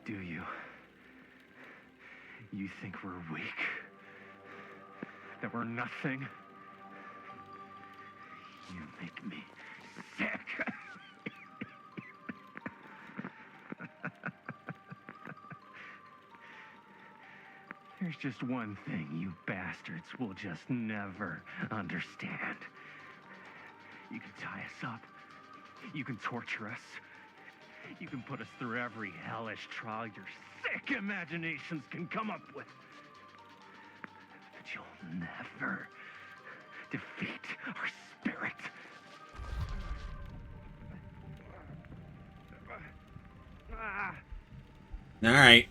do you? You think we're weak? That we're nothing? You make me sick. There's just one thing you bastards will just never understand. You can tie us up. You can torture us. You can put us through every hellish trial your sick imaginations can come up with. But you'll never defeat our spirit. All right.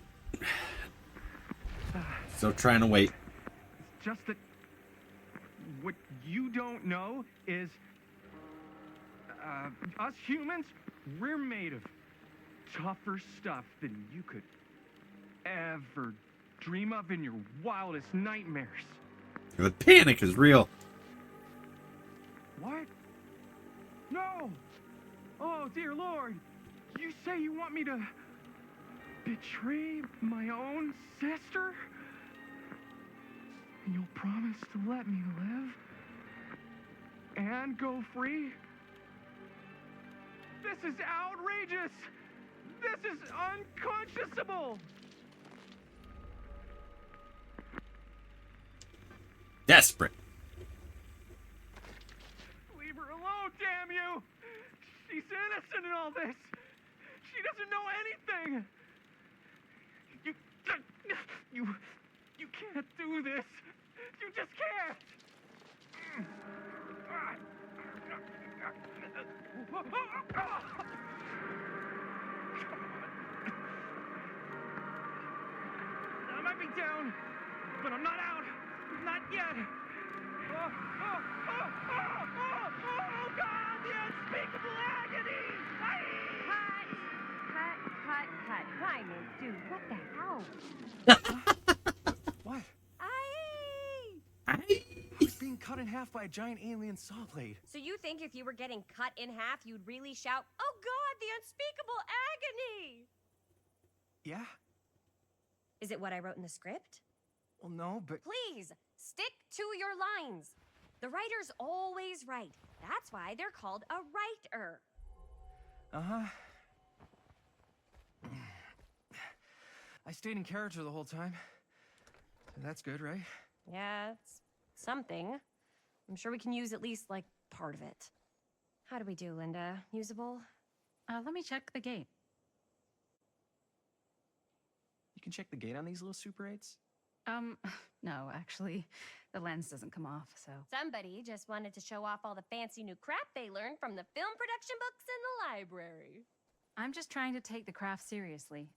So trying to wait. It's just that what you don't know is us humans, we're made of tougher stuff than you could ever dream of in your wildest nightmares. The panic is real. What? No! Oh, dear Lord! You say you want me to betray my own sister? And you'll promise to let me live? And go free? This is outrageous! This is unconscionable! Desperate. Leave her alone, damn you! She's innocent in all this! She doesn't know anything! You can't do this! You just can't! I might be down, but I'm not out. Not yet. Oh, God, the unspeakable agony! Cut. Ryman, dude, what the hell? What? Aye. He's being cut in half by a giant alien saw blade. So you think if you were getting cut in half, you'd really shout, "Oh God, the unspeakable agony"? Yeah? Is it what I wrote in the script? Well, no, but... Please, stick to your lines. The writer's always right. That's why they're called a writer. Uh-huh. I stayed in character the whole time. That's good, right? Yeah, it's something. I'm sure we can use at least, like, part of it. How do we do, Linda? Usable? Let me check the gate. You can check the gate on these little Super 8s? No, actually, the lens doesn't come off, so. Somebody just wanted to show off all the fancy new crap they learned from the film production books in the library. I'm just trying to take the craft seriously.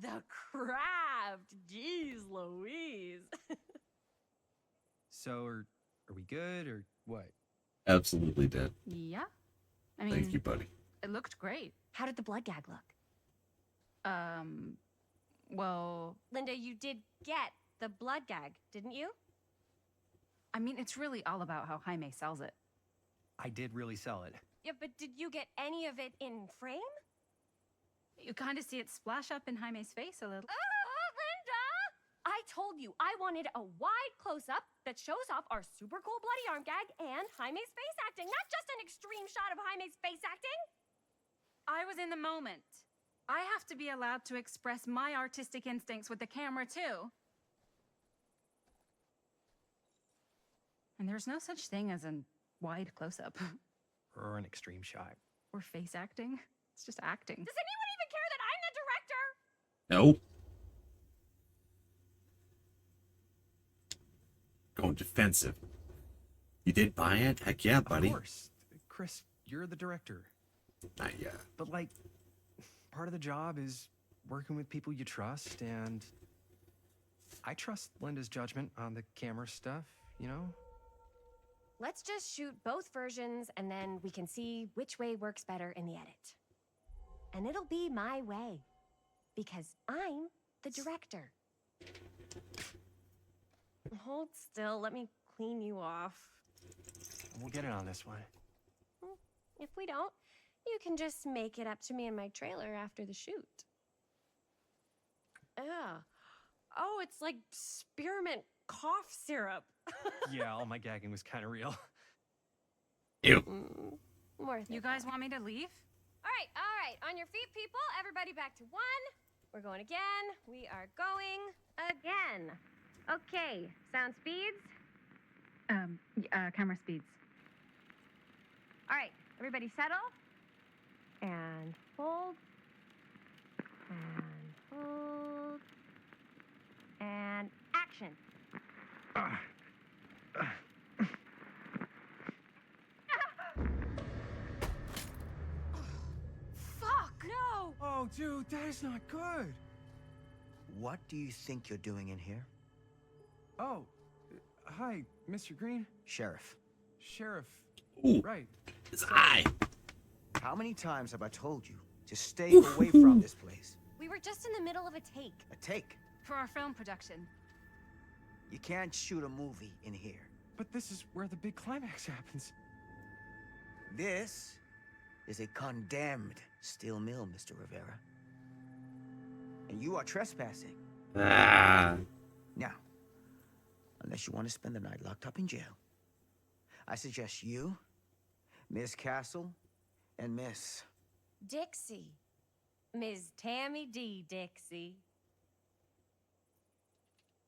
The craft! Jeez Louise! So, are we good, or what? Absolutely dead. Yeah? I mean, Thank you, buddy. it looked great. How did the blood gag look? Well, Linda, you did get the blood gag, didn't you? I mean, it's really all about how Jaime sells it. I did really sell it. Yeah, but did you get any of it in frame? You kind of see it splash up in Jaime's face a little. Linda! I told you I wanted a wide close-up that shows off our super cool bloody arm gag and Jaime's face acting, not just an extreme shot of Jaime's face acting. I was in the moment. I have to be allowed to express my artistic instincts with the camera, too. And there's no such thing as a wide close-up. Or an extreme shot. Or face acting. It's just acting. Does anyone even care that I'm the director? No. Going defensive. You did buy it? Heck yeah, buddy. Of course. Chris, you're the director. Not yet. But, like, part of the job is working with people you trust, and I trust Linda's judgment on the camera stuff, you know? Let's just shoot both versions, and then we can see which way works better in the edit. And it'll be my way, because I'm the director. Hold still, let me clean you off. We'll get it on this one. If we don't, you can just make it up to me in my trailer after the shoot. Yeah. Oh, it's like spearmint cough syrup. Yeah, all my gagging was kind of real. Ew. Worth You it, guys though. want me to leave? All right. On your feet, people. Everybody back to 1. We're going again. We are going again. Okay. Sound speeds. Camera speeds. All right. Everybody settle. And hold. And hold. And action. Fuck! No! Oh, dude, that is not good. What do you think you're doing in here? Oh, hi, Mr. Green. Sheriff, Sheriff. Ooh, Right. his eye. how many times have I told you to stay away from this place? We were just in the middle of a take. A take. For our film production. You can't shoot a movie in here. But this is where the big climax happens. This is a condemned steel mill, Mr. Rivera. And you are trespassing. Ah. Now, unless you want to spend the night locked up in jail, I suggest you, Miss Castle, and Miss... Dixie. Ms. Tammy D. Dixie.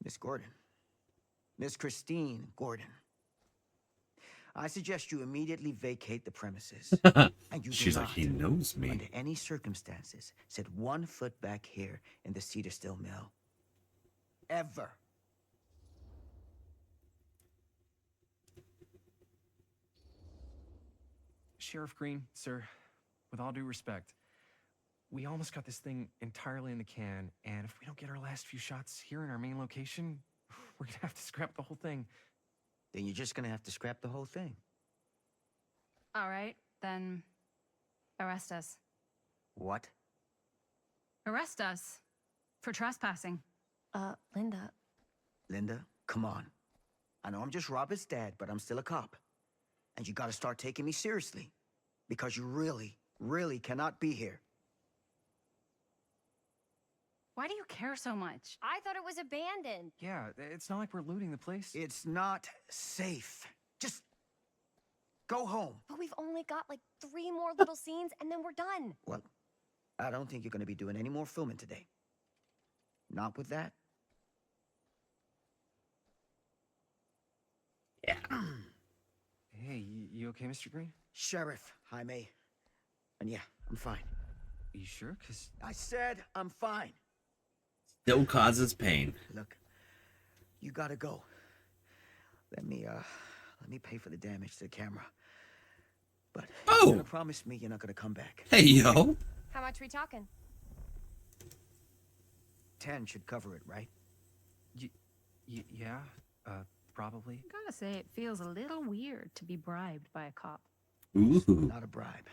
Miss Gordon. Miss Christine Gordon. I suggest you immediately vacate the premises. And you do She's like, not, he knows me. under any circumstances, set 1 foot back here in the Cedar Still Mill. Ever. Sheriff Green, sir, with all due respect, we almost got this thing entirely in the can, and if we don't get our last few shots here in our main location, we're gonna have to scrap the whole thing. Then you're just gonna have to scrap the whole thing. All right, then arrest us. What? Arrest us for trespassing. Linda. Linda, come on. I know I'm just Robert's dad, but I'm still a cop. And you gotta start taking me seriously. Because you really, really cannot be here. Why do you care so much? I thought it was abandoned. Yeah, it's not like we're looting the place. It's not safe. Just go home. But we've only got like 3 more little scenes and then we're done. Well, I don't think you're gonna be doing any more filming today. Not with that. Yeah. Hey, you okay, Mr. Green? Sheriff, Jaime. And yeah, I'm fine. You sure? Because I said I'm fine. Still causes pain. Look, you gotta go. Let me pay for the damage to the camera. But Oh! you're gonna promise me you're not gonna come back. Hey, yo. How much we talking? 10 should cover it, right? yeah, probably. Gotta say, it feels a little weird to be bribed by a cop. Ooh. Not a bribe.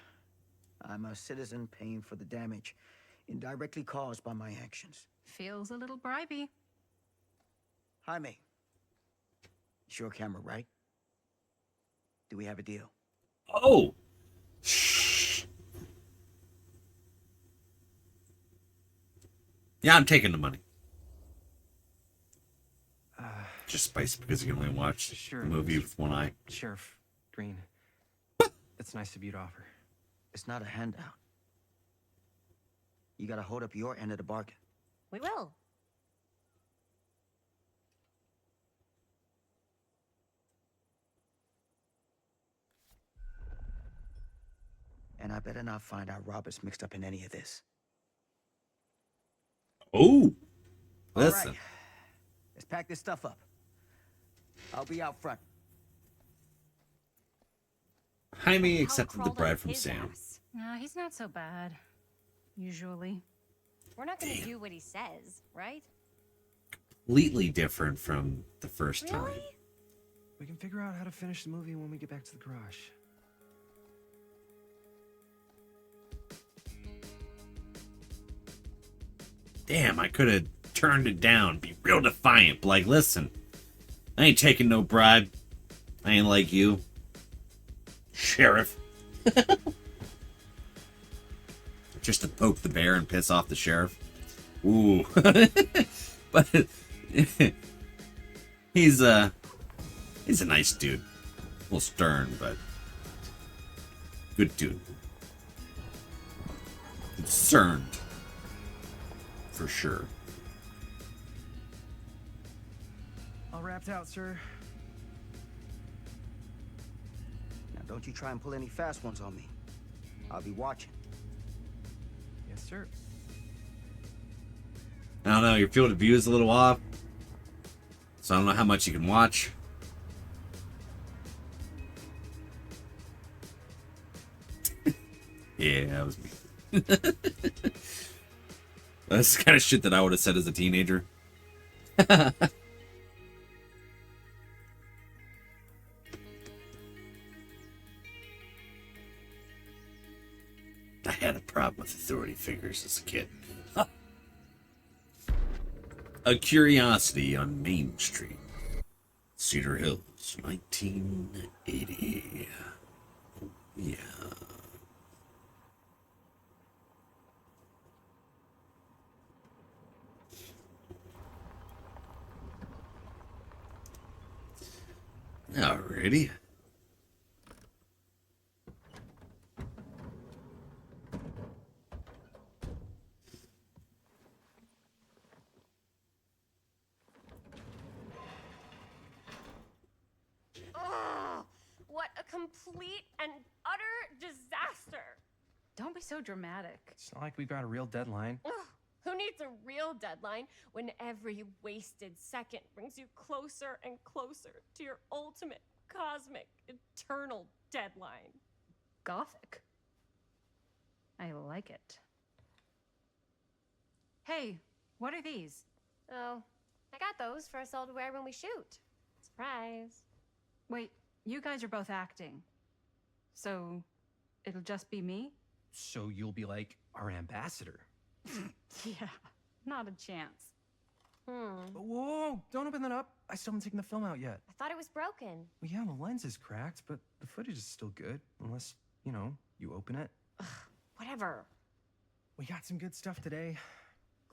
I'm a citizen paying for the damage indirectly caused by my actions. Feels a little bribey. Jaime. It's your camera, right? Do we have a deal? Oh. Shh. Yeah, I'm taking the money. Just spicy because you can only watch Sure, the movie with one eye. Sheriff Green. That's nice of you to offer. It's not a handout. You gotta hold up your end of the bargain. We will. And I better not find out Robert's mixed up in any of this. Oh. All Listen. right. Let's pack this stuff up. I'll be out front. Jaime Hell accepted the crawled bribe up from his Sam. ass. Nah, he's not so bad. Usually. We're not gonna Damn. do what he says, right? Completely different from the first time. Really? We can figure out how to finish the movie when we get back to the garage. Damn, I could have turned it down. Be real defiant. Like, listen, I ain't taking no bribe. I ain't like you, Sheriff. Just to poke the bear and piss off the sheriff. Ooh. But he's a nice dude. A little stern, but good dude. Concerned. For sure. All wrapped out, sir. Now, don't you try and pull any fast ones on me. I'll be watching. Yes, sir. I don't know, your field of view is a little off. So I don't know how much you can watch. Yeah, that was me. That's the kind of shit that I would have said as a teenager. I had a problem with authority figures as a kid. A Curiosity on Main Street, Cedar Hills, 1980. Yeah. Alrighty. Ugh, what a complete and utter disaster. Don't be so dramatic. It's not like we've got a real deadline. Ugh, who needs a real deadline when every wasted second brings you closer and closer to your ultimate, cosmic, eternal deadline? Gothic. I like it. Hey, what are these? Oh, I got those for us all to wear when we shoot. Surprise. Wait, you guys are both acting. So, it'll just be me? So you'll be like our ambassador. Yeah, not a chance. Hmm. Whoa, don't open that up. I still haven't taken the film out yet. I thought it was broken. Well, yeah, the lens is cracked, but the footage is still good. Unless, you open it. Whatever. We got some good stuff today.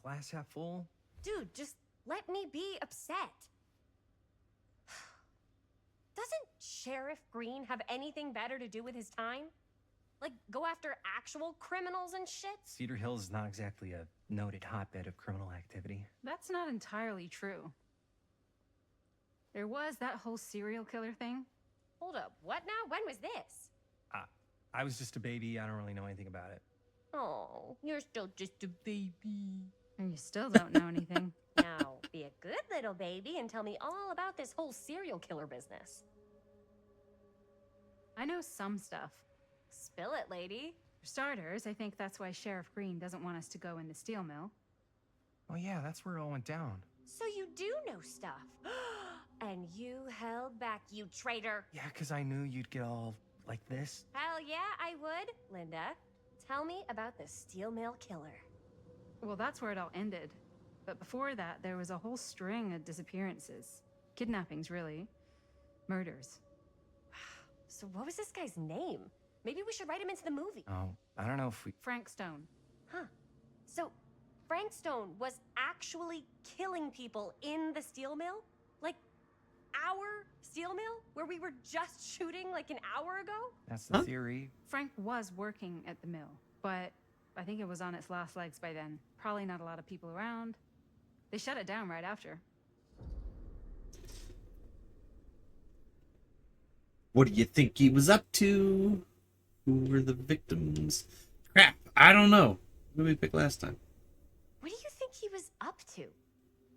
Glass half full. Dude, just let me be upset. Doesn't Sheriff Green have anything better to do with his time? Like, go after actual criminals and shit? Cedar Hills is not exactly a noted hotbed of criminal activity. That's not entirely true. There was that whole serial killer thing. Hold up, what now? When was this? I was just a baby. I don't really know anything about it. Oh, you're still just a baby. And you still don't know anything. Now, be a good little baby and tell me all about this whole serial killer business. I know some stuff. Spill it, lady. For starters, I think that's why Sheriff Green doesn't want us to go in the steel mill. Oh, yeah, that's where it all went down. So you do know stuff. And you held back, you traitor. Yeah, because I knew you'd get all like this. Hell yeah, I would. Linda, tell me about the steel mill killer. Well, that's where it all ended. But before that, there was a whole string of disappearances. Kidnappings, really. Murders. So what was this guy's name? Maybe we should write him into the movie. Oh, I don't know if we... Frank Stone. Huh. So Frank Stone was actually killing people in the steel mill? Like, our steel mill? Where we were just shooting like an hour ago? That's the theory. Frank was working at the mill, but I think it was on its last legs by then. Probably not a lot of people around. They shut it down right after. What do you think he was up to? Who were the victims? Crap, I don't know. What did we pick last time? What do you think he was up to?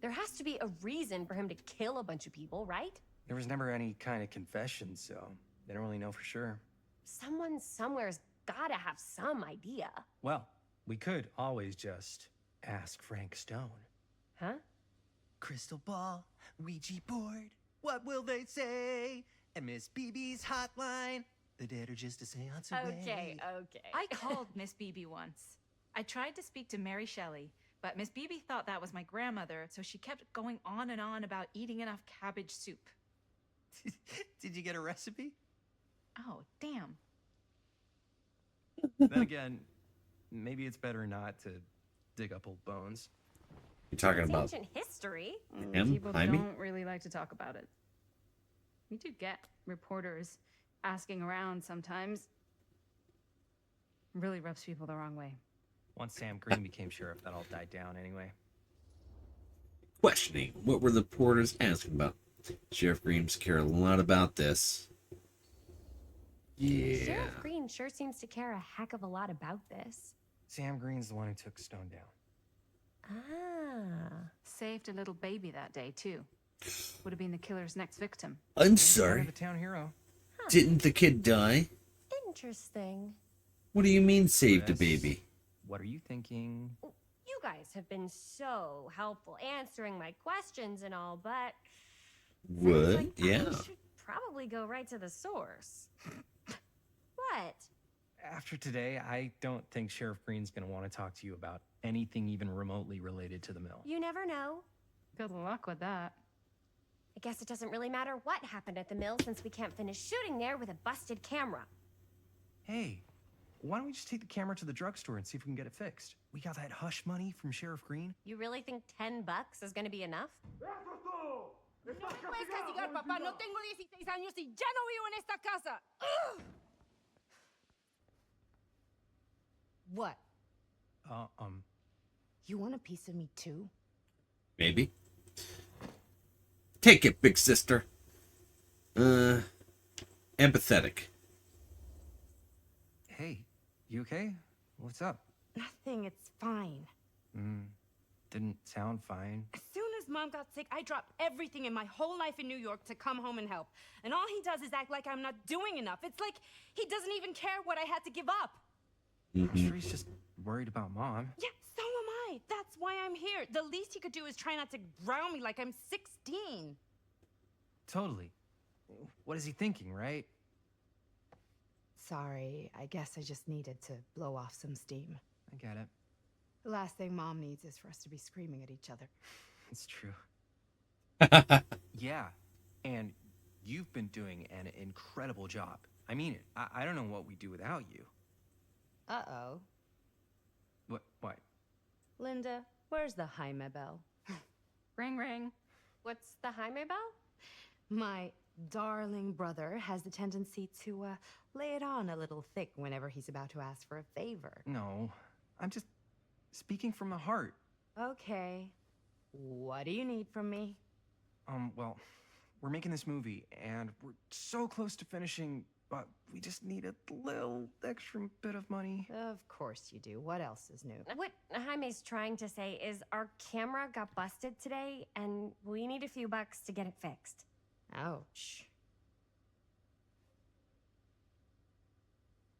There has to be a reason for him to kill a bunch of people, right? There was never any kind of confession, so they don't really know for sure. Someone somewhere's gotta have some idea. Well, we could always just ask Frank Stone. Huh? Crystal ball, Ouija board, what will they say? And Miss BB's hotline, the dead are just a seance away. Okay. I called Miss Beebe once. I tried to speak to Mary Shelley, but Miss Beebe thought that was my grandmother, so she kept going on and on about eating enough cabbage soup. Did you get a recipe? Oh, damn. Then again, maybe it's better not to dig up old bones. You talking It's about ancient history. him? People Jaime? don't really like to talk about it. We do get reporters asking around sometimes. Really rubs people the wrong way. Once Sam Green became sheriff, that all died down anyway. Questioning. What were the reporters asking about? Sheriff Green care a lot about this. Yeah. Sheriff Green sure seems to care a heck of a lot about this. Sam Green's the one who took Stone down. Ah. Saved a little baby that day, too. Would have been the killer's next victim. I'm Kind sorry. of a town hero. Didn't the kid die? Interesting. What do you mean saved a Chris, baby? What are you thinking? You guys have been so helpful answering my questions and all, but What? sounds like Yeah. I should probably go right to the source. What? After today, I don't think Sheriff Green's gonna want to talk to you about anything even remotely related to the mill. You never know. Good luck with that. I guess it doesn't really matter what happened at the mill since we can't finish shooting there with a busted camera. Hey, why don't we just take the camera to the drugstore and see if we can get it fixed? We got that hush money from Sheriff Green. You really think $10 is gonna be enough? No me puedes castigar, papá. No tengo 16 años y ya no vivo en esta casa. Ugh. What? You want a piece of me too? Maybe. Take it, big sister. Empathetic. Hey, you okay? What's up? Nothing, it's fine. Didn't sound fine. As soon as Mom got sick, I dropped everything in my whole life in New York to come home and help. And all he does is act like I'm not doing enough. It's like he doesn't even care what I had to give up. I'm sure he's just worried about Mom. Yeah, so am I. That's why I'm here. The least he could do is try not to ground me like I'm 16. Totally. What is he thinking, right? Sorry, I guess I just needed to blow off some steam. I get it. The last thing Mom needs is for us to be screaming at each other. It's true. Yeah, and you've been doing an incredible job. I mean it. I don't know what we'd do without you. Uh-oh. What? Linda, where's the Jaime bell? Ring, ring. What's the Jaime bell? My darling brother has the tendency to lay it on a little thick whenever he's about to ask for a favor. No, I'm just speaking from the heart. Okay. What do you need from me? Well, we're making this movie, and we're so close to finishing, but we just need a little extra bit of money. Of course you do. What else is new? What Jaime's trying to say is our camera got busted today, and we need a few bucks to get it fixed. Ouch.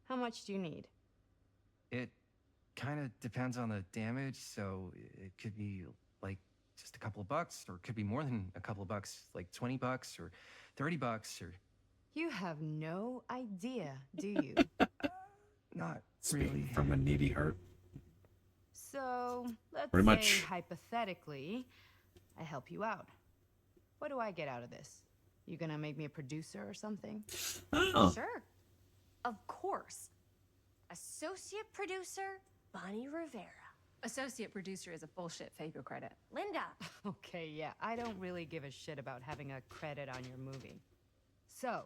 How much do you need? It kind of depends on the damage, so it could be like just a couple of bucks, or it could be more than a couple of bucks, like 20 bucks or 30 bucks, or You have no idea, do you? not Speaking really. from a needy heart. So, let's Pretty say, much. hypothetically, I help you out. What do I get out of this? You gonna make me a producer or something? Oh. Sure. Of course. Associate producer, Bonnie Rivera. Associate producer is a bullshit favor credit. Linda. Okay, yeah, I don't really give a shit about having a credit on your movie. So,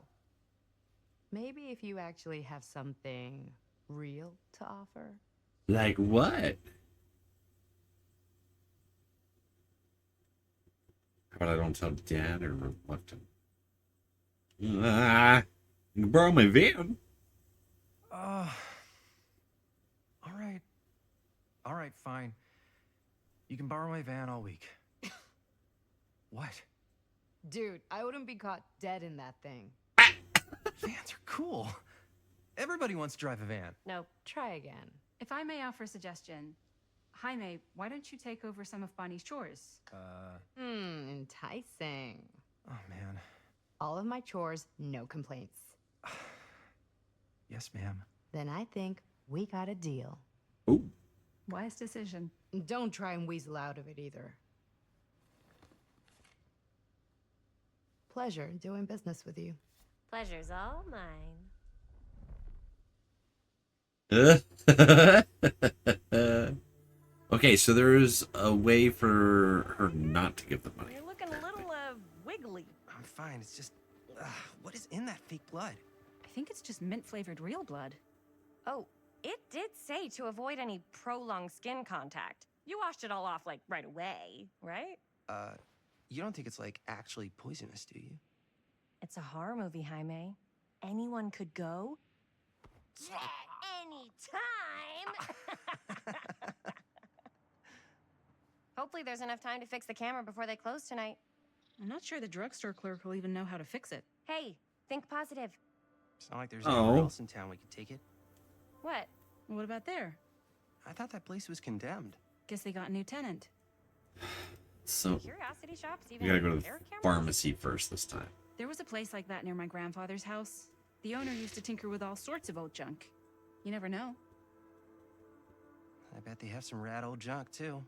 maybe if you actually have something real to offer? Like what? How about I don't tell Dad or what? You can borrow my van. All right, fine. You can borrow my van all week. What? Dude, I wouldn't be caught dead in that thing. Vans are cool. Everybody wants to drive a van. No. Try again. If I may offer a suggestion, Jaime, why don't you take over some of Bonnie's chores? Enticing. Oh man. All of my chores, no complaints. Yes, ma'am. Then I think we got a deal. Ooh. Wise decision. Don't try and weasel out of it either. Pleasure doing business with you. Pleasure's all mine. Okay, Okay, so there's a way for her not to give the money. You're looking a little, wiggly. I'm fine. It's just, what is in that fake blood? I think it's just mint-flavored real blood. Oh, it did say to avoid any prolonged skin contact. You washed it all off, like, right away, right? You don't think it's, like, actually poisonous, do you? It's a horror movie, Jaime. Anyone could go. Yeah, anytime! Hopefully there's enough time to fix the camera before they close tonight. I'm not sure the drugstore clerk will even know how to fix it. Hey, think positive. It's not like there's anywhere Oh. else in town we could take it. What? What about there? I thought that place was condemned. Guess they got a new tenant. So Curiosity shops even we gotta go to have the air cameras? pharmacy first this time. There was a place like that near my grandfather's house. The owner used to tinker with all sorts of old junk. You never know. I bet they have some rad old junk, too.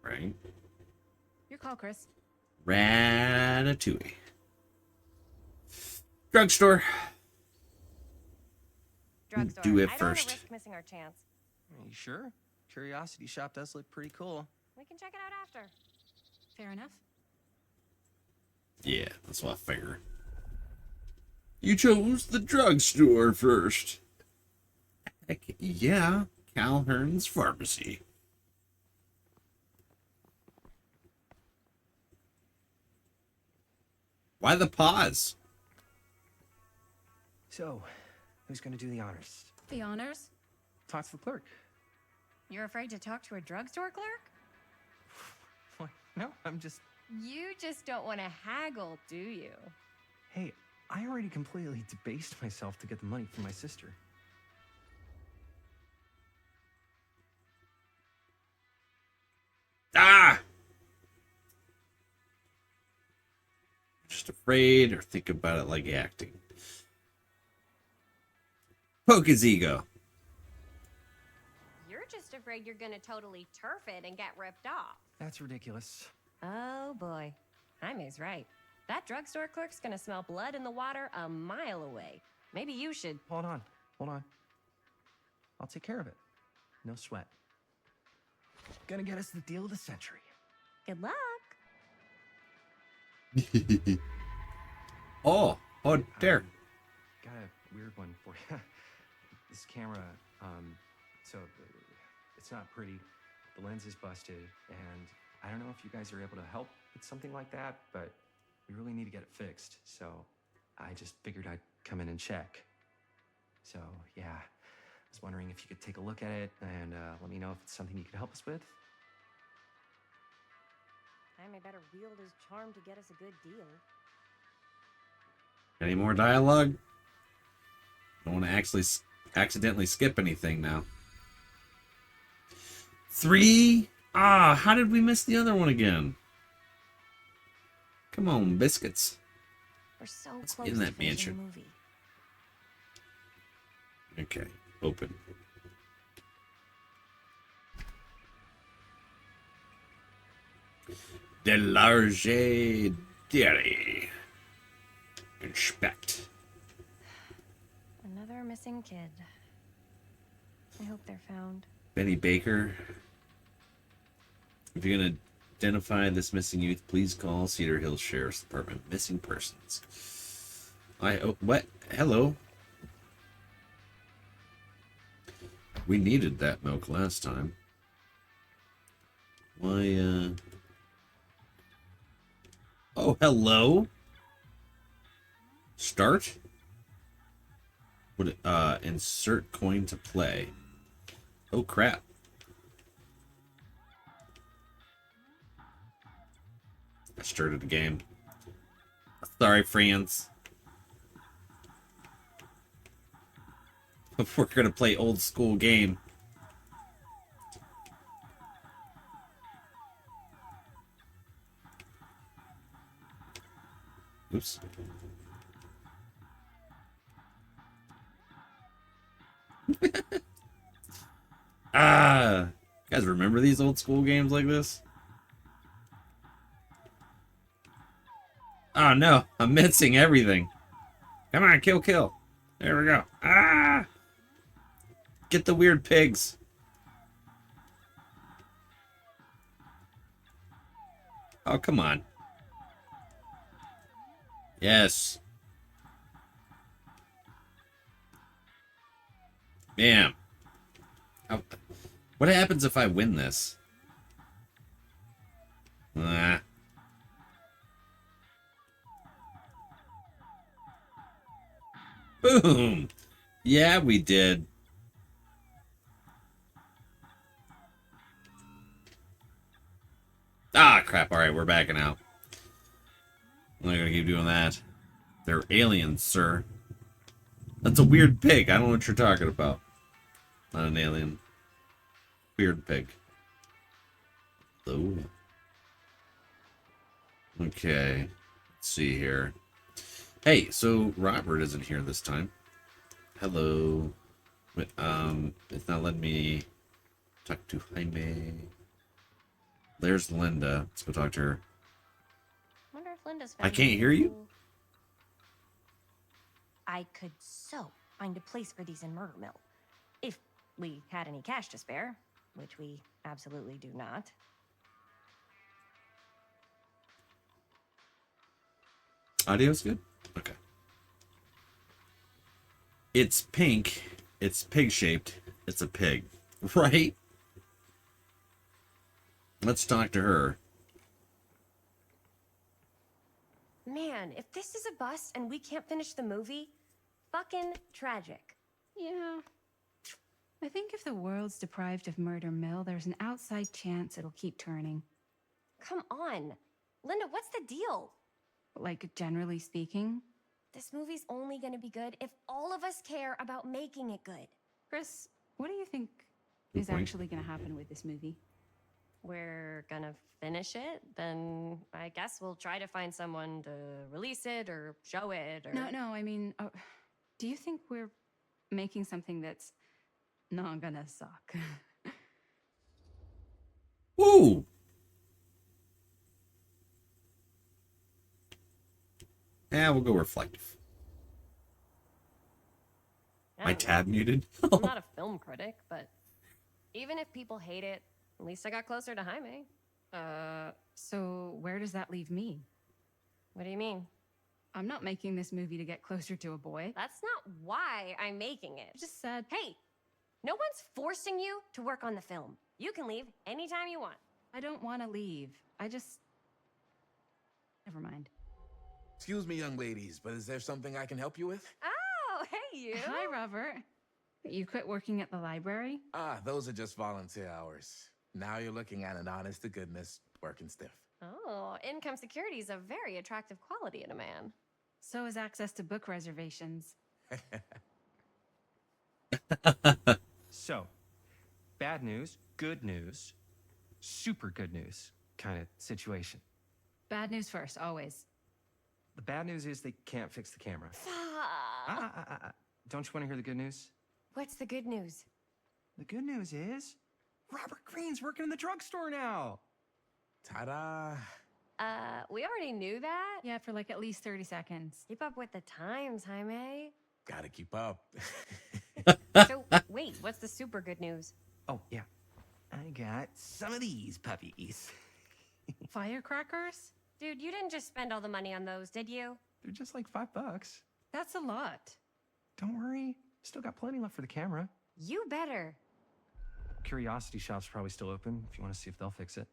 Right? Your call, Chris. Ratatouille. Drugstore. Drugstore. Do it I don't want first. to risk missing our chance. Are you sure? Curiosity shop does look pretty cool. We can check it out after. Fair enough. Yeah, that's what I figured. You chose the drugstore first. Heck yeah, Calhoun's Pharmacy. Why the pause? So, who's gonna do the honors? The honors? Talk to the clerk. You're afraid to talk to a drugstore clerk? What? No, I'm just... You just don't want to haggle, do you? Hey, I already completely debased myself to get the money from my sister. Ah! Just afraid or think about it like acting. Poke his ego. You're just afraid you're gonna totally turf it and get ripped off. That's ridiculous. Oh boy. Jaime's right. That drugstore clerk's gonna smell blood in the water a mile away. Maybe you should. Hold on. I'll take care of it. No sweat. Gonna get us the deal of the century. Good luck. Oh, there. Got a weird one for you. This camera, so it's not pretty. The lens is busted, and I don't know if you guys are able to help with something like that, but we really need to get it fixed. So I just figured I'd come in and check. So yeah, I was wondering if you could take a look at it and let me know if it's something you could help us with. Jaime better wield his charm to get us a good deal. Any more dialogue? Don't want to actually accidentally skip anything now. 3. Ah, how did we miss the other one again? Come on, biscuits. We're so Let's close get in to that finishing mansion. the movie. Okay, open. Delarge Dairy. Inspect. Another missing kid. I hope they're found. Benny Baker. If you're going to identify this missing youth, please call Cedar Hills Sheriff's Department. Missing persons. What? Hello. We needed that milk last time. Why, Oh, hello. Start. Would insert coin to play. Oh crap. I started the game. Sorry, friends. We're gonna play old school game. Oops. You guys remember these old school games like this? Oh no, I'm missing everything. Come on, kill. There we go. Get the weird pigs. Oh, come on. Yes. Bam. What happens if I win this? Ah. Boom. Yeah, we did. Ah, crap. All right, we're backing out. I'm not gonna keep doing that. They're aliens, sir. That's a weird pig. I don't know what you're talking about. Not an alien. Weird pig. Oh. Okay. Let's see here. Hey, so Robert isn't here this time. Hello. But, it's not letting me talk to Jaime. There's Linda. Let's go talk to her. Wonder if Linda's I can't hear you? I could so find a place for these in Murder Mill. If we had any cash to spare, which we absolutely do not. Audio's good? Okay. It's pink. It's pig-shaped. It's a pig. Right? Let's talk to her. Man, if this is a bust and we can't finish the movie, fucking tragic. Yeah. I think if the world's deprived of Murder Mill, there's an outside chance it'll keep turning. Come on. Linda, what's the deal? Like, generally speaking. This movie's only gonna be good if all of us care about making it good. Chris, what do you think Good is point. actually going to happen with this movie? We're gonna finish it, then I guess we'll try to find someone to release it or show it or... No, I mean, do you think we're making something that's not gonna suck? Woo! Yeah, we'll go reflective. I My don't know. tab muted? I'm not a film critic, but even if people hate it, at least I got closer to Jaime. So where does that leave me? What do you mean? I'm not making this movie to get closer to a boy. That's not why I'm making it. I just said, Hey, no one's forcing you to work on the film. You can leave anytime you want. I don't want to leave. I just... Never mind. Excuse me, young ladies, but is there something I can help you with? Oh, hey, you. Hi, Robert. You quit working at the library? Ah, those are just volunteer hours. Now you're looking at an honest-to-goodness working stiff. Oh, income security is a very attractive quality in a man. So is access to book reservations. So, bad news, good news, super good news kind of situation. Bad news first, always. The bad news is they can't fix the camera. Don't you want to hear the good news? What's the good news? The good news is Robert Greene's working in the drugstore now. Ta-da! We already knew that. Yeah, for like at least 30 seconds. Keep up with the times, Jaime. Gotta keep up. So, wait, what's the super good news? Oh, yeah. I got some of these puppies. Firecrackers? Dude, you didn't just spend all the money on those, did you? They're just like $5. That's a lot. Don't worry. Still got plenty left for the camera. You better. Curiosity Shop's probably still open if you want to see if they'll fix it.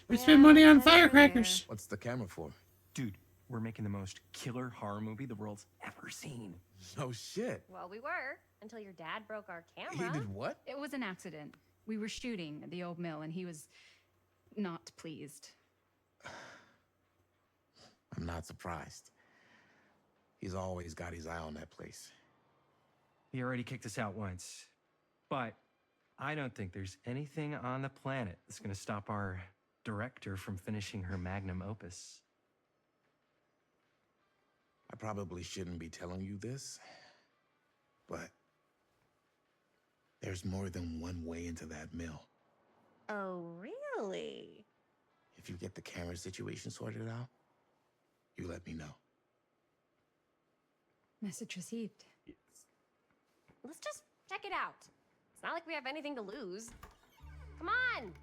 We spend money on that's over firecrackers. What's the camera for? Dude, we're making the most killer horror movie the world's ever seen. No shit. Well, we were, until your dad broke our He camera. did what? It was an accident. We were shooting at the old mill and he was not pleased. I'm not surprised. He's always got his eye on that place. He already kicked us out once. But I don't think there's anything on the planet that's going to stop our director from finishing her magnum opus. I probably shouldn't be telling you this, but there's more than one way into that mill. Oh, really? If you get the camera situation sorted out, you let me know. Message received. Let's just check it out. It's not like we have anything to lose. Come on!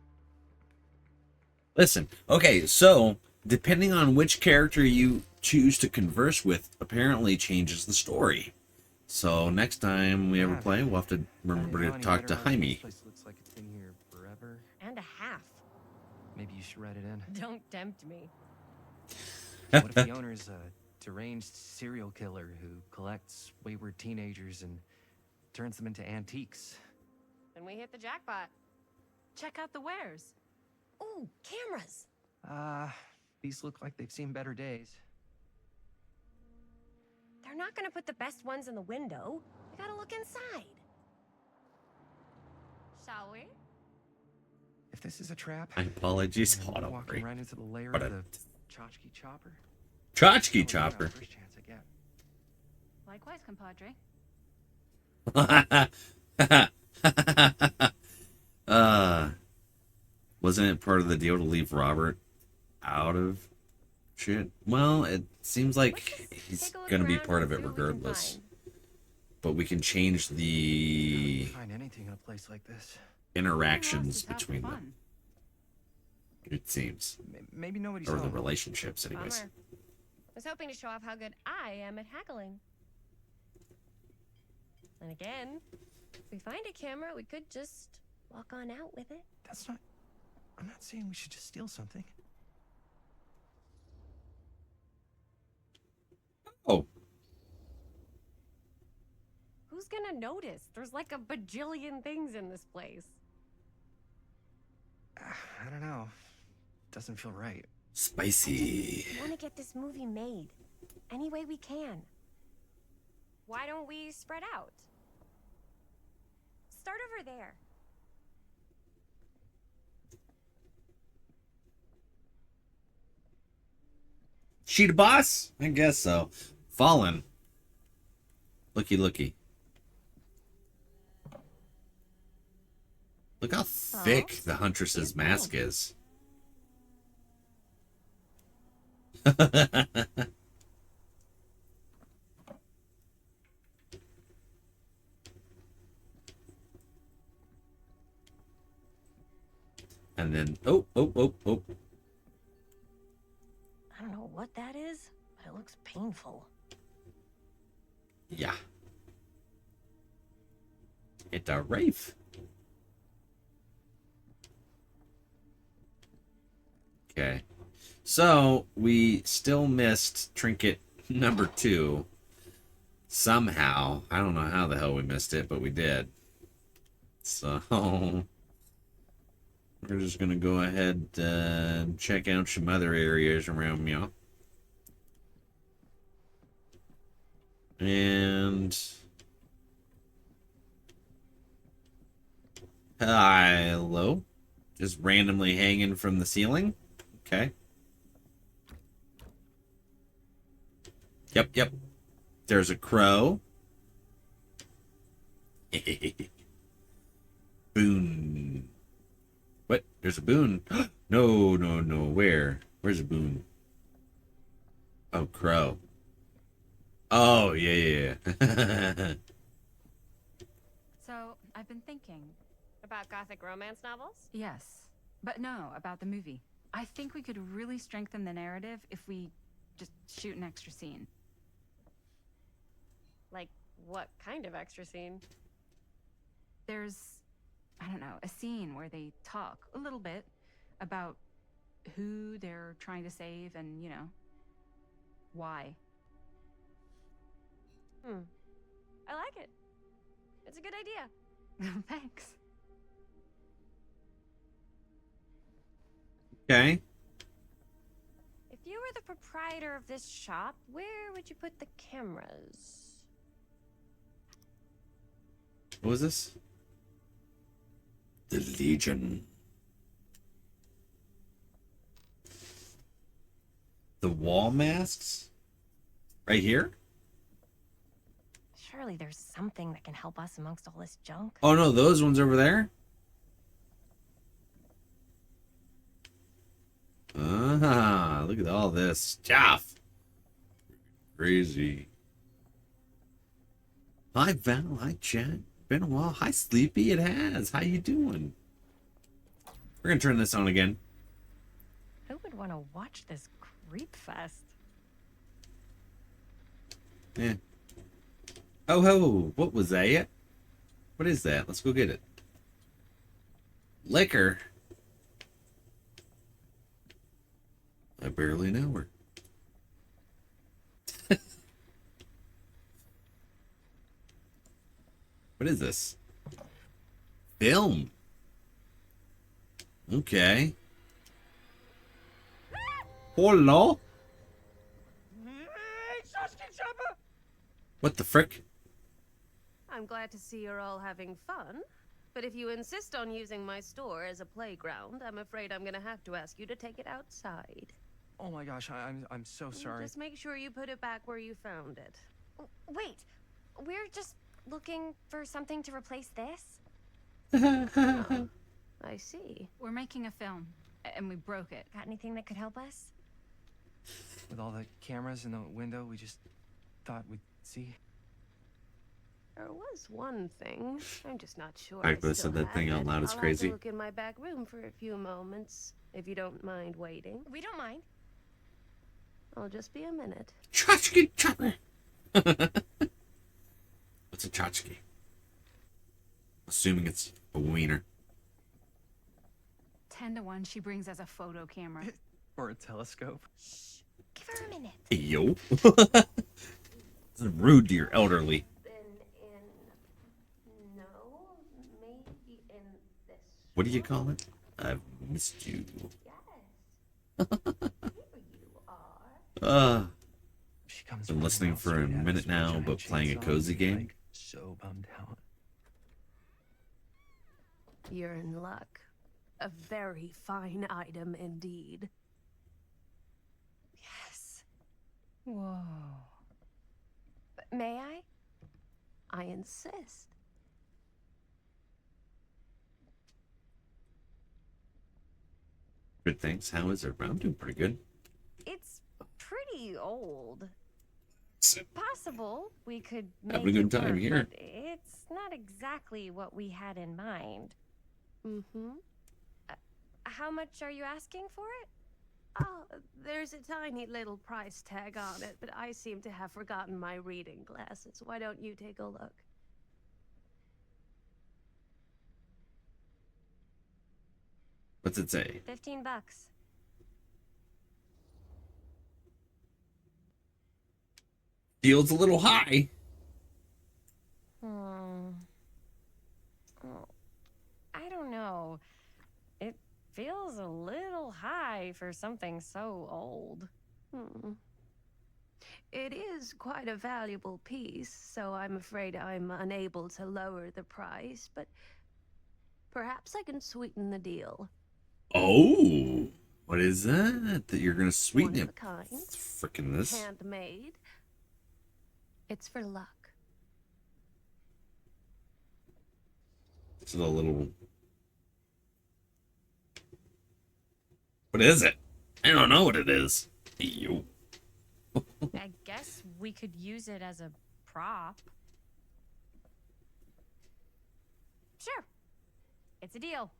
Listen, okay, so depending on which character you choose to converse with, apparently changes the story. So next time we ever play, we'll have to remember to talk to Jaime. This place looks like it's been here forever. And a half. Maybe you should write it in. Don't tempt me. What if the owner's a deranged serial killer who collects wayward teenagers and turns them into antiques? Then we hit the jackpot. Check out the wares. Ooh, cameras. These look like they've seen better days. They're not gonna put the best ones in the window. We gotta look inside. Shall we? If this is a trap, My apologies. then Hold we're on, walking break. right into the lair What of a- the tchotchke chopper. Tchotchke That would be chopper. our first chance I get. Likewise, compadre. Wasn't it part of the deal to leave Robert out of shit? Well, it seems like he's Take a look gonna be around part and of it see what we can regardless. find. But we can change the Find anything in a place like this. interactions Who else is between having them. fun? It seems, Maybe nobody's or the home. relationships, anyways. Bummer. I was hoping to show off how good I am at haggling. And again, if we find a camera, we could just walk on out with it. That's not. I'm not saying we should just steal something. Oh, Who's gonna notice? There's like a bajillion things in this place. I don't know. Doesn't feel right. spicy. I want to get this movie made any way we can. Why don't we spread out? Start over there. She the boss? I guess so. Fallen. Looky, looky. Look how thick the Huntress's mask is. And then, oh. I don't know what that is, but it looks painful. Yeah. It's a Wraith. Okay. So, we still missed trinket number 2. Somehow. I don't know how the hell we missed it, but we did. So, we're just going to go ahead and check out some other areas around me. And hello. Just randomly hanging from the ceiling. Okay. Yep. There's a crow. Boon. What? There's a boon. No. Where? Where's a boon? Oh, crow. Oh, yeah. So, I've been thinking. About gothic romance novels? Yes. But no, about the movie. I think we could really strengthen the narrative if we just shoot an extra scene. Like, what kind of extra scene? There's, I don't know, a scene where they talk a little bit about who they're trying to save and, why. I like it. It's a good idea. Thanks. Okay. If you were the proprietor of this shop, where would you put the cameras? What was this? The Legion. The wall masks? Right here? Surely there's something that can help us amongst all this junk. Oh no, those ones over there? Look at all this stuff. Crazy. Hi Val, hi Chad. Been a while. Hi Sleepy, it has. How you doing? We're gonna turn this on again. I'd want to watch this creep fest. Yeah. Oh ho! What was that? What is that? Let's go get it. Liquor. I barely know her. What is this? Film. Okay. Hello? What the frick? I'm glad to see you're all having fun. But if you insist on using my store as a playground, I'm afraid I'm gonna have to ask you to take it outside. Oh my gosh, I'm so sorry. Just make sure you put it back where you found it. Wait, we're just looking for something to replace this? Oh, I see. We're making a film, and we broke it. Got anything that could help us? With all the cameras in the window, we just thought we'd see. There was one thing. I'm just not sure. I could have said that thing out loud. It's I'll crazy. have to look in my back room for a few moments, if you don't mind waiting. We don't mind. I'll just be a minute. Tchotchke chopper. What's a tchotchke? Assuming it's a wiener. 10 to 1, she brings us a photo camera. Or a telescope. Shh. Give her a minute. Hey, yo. This is rude to your elderly. Maybe in this. What do you call it? I've missed you. Yes. Here you are. She comes Been running listening out for a straight at us minute with now, giant but playing a chainsaw, cozy game. like, so bummed out. You're in luck. A very fine item indeed. Yes. Whoa. May I? I insist. Good, thanks. How is it? I'm doing pretty good. It's pretty old. So, Possible we could make having a good it time work, here. but it's not exactly what we had in mind. Mm-hmm. How much are you asking for it? Oh, there's a tiny little price tag on it, but I seem to have forgotten my reading glasses. Why don't you take a look? What's it say? $15. Feels a little high. Oh, I don't know. It feels a little high for something so old. It is quite a valuable piece, so I'm afraid I'm unable to lower the price, but perhaps I can sweeten the deal. Oh, what is that? That you're gonna sweeten One of it? a kind. Frickin' this. Handmade. It's for luck. It's a little. What is it? I don't know what it is. Yo. I guess we could use it as a prop. Sure. It's a deal.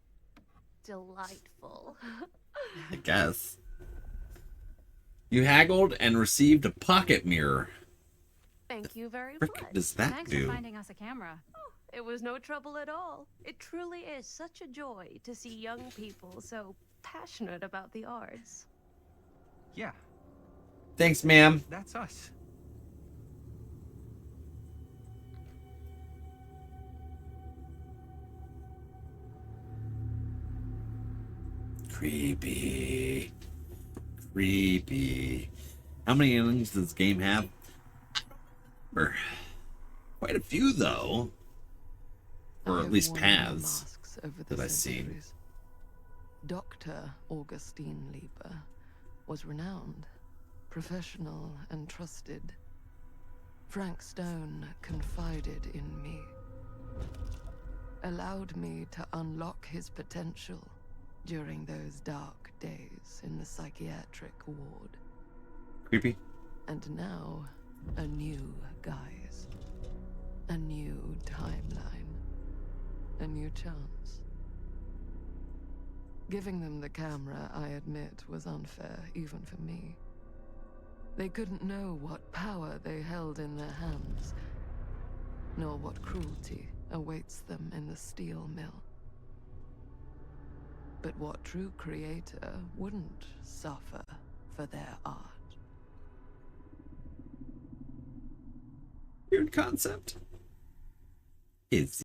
Delightful. I guess. You haggled and received a pocket mirror. Thank you very Frick much. does that Thanks do? for finding us a camera. It was no trouble at all. It truly is such a joy to see young people so passionate about the arts. Yeah, Thanks, ma'am. that's us. Creepy. Creepy. How many endings does this game have? Quite a few, though. Or at least paths that I've seen. Dr. Augustine Lieber was renowned, professional, and trusted. Frank Stone confided in me, allowed me to unlock his potential during those dark days in the psychiatric ward. Creepy. And now, a new guise, a new timeline, a new chance. Giving them the camera, I admit, was unfair, even for me. They couldn't know what power they held in their hands, nor what cruelty awaits them in the steel mill. But what true creator wouldn't suffer for their art? Weird concept. It's